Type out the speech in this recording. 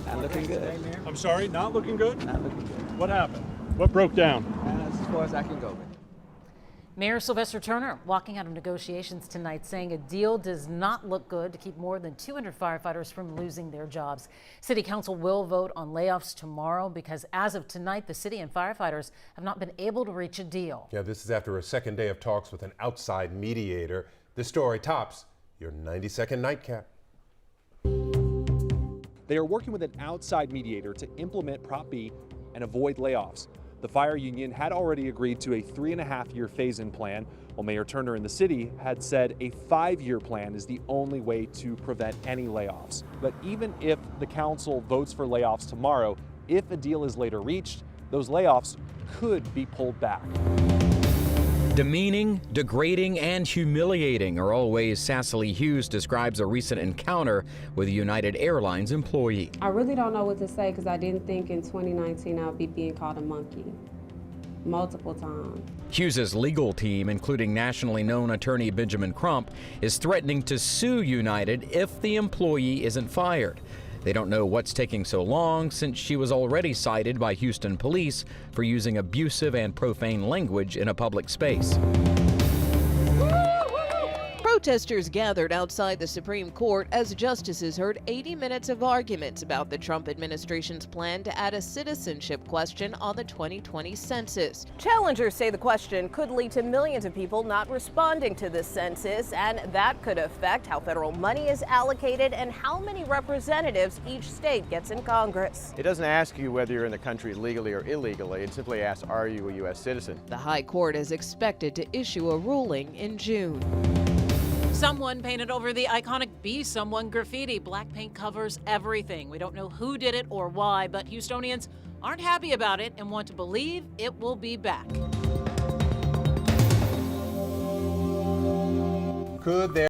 Not looking good. I'm sorry, not looking good? Not looking good. What happened? What broke down? That's as far as I can go with it. Mayor Sylvester Turner walking out of negotiations tonight, saying a deal does not look good to keep more than 200 firefighters from losing their jobs. City Council will vote on layoffs tomorrow because as of tonight, the city and firefighters have not been able to reach a deal. Yeah, this is after a second day of talks with an outside mediator. This story tops your 90-second nightcap. They are working with an outside mediator to implement Prop B and avoid layoffs. The fire union had already agreed to a 3.5-year phase-in plan, while Mayor Turner and the city had said a 5-year plan is the only way to prevent any layoffs. But even if the council votes for layoffs tomorrow, if a deal is later reached, those layoffs could be pulled back. Demeaning, degrading, and humiliating are all ways Cecily Hughes describes a recent encounter with a United Airlines employee. I really don't know what to say because I didn't think in 2019 I would be being called a monkey multiple times. Hughes's legal team, including nationally known attorney Benjamin Crump, is threatening to sue United if the employee isn't fired. They don't know what's taking so long since she was already cited by Houston police for using abusive and profane language in a public space. Protesters gathered outside the Supreme Court as justices heard 80 minutes of arguments about the Trump administration's plan to add a citizenship question on the 2020 census. Challengers say the question could lead to millions of people not responding to the census, and that could affect how federal money is allocated and how many representatives each state gets in Congress. It doesn't ask you whether you're in the country legally or illegally. It simply asks, are you a U.S. citizen? The High Court is expected to issue a ruling in June. Someone painted over the iconic Be Someone graffiti. Black paint covers everything. We don't know who did it or why, but Houstonians aren't happy about it and want to believe it will be back. Could there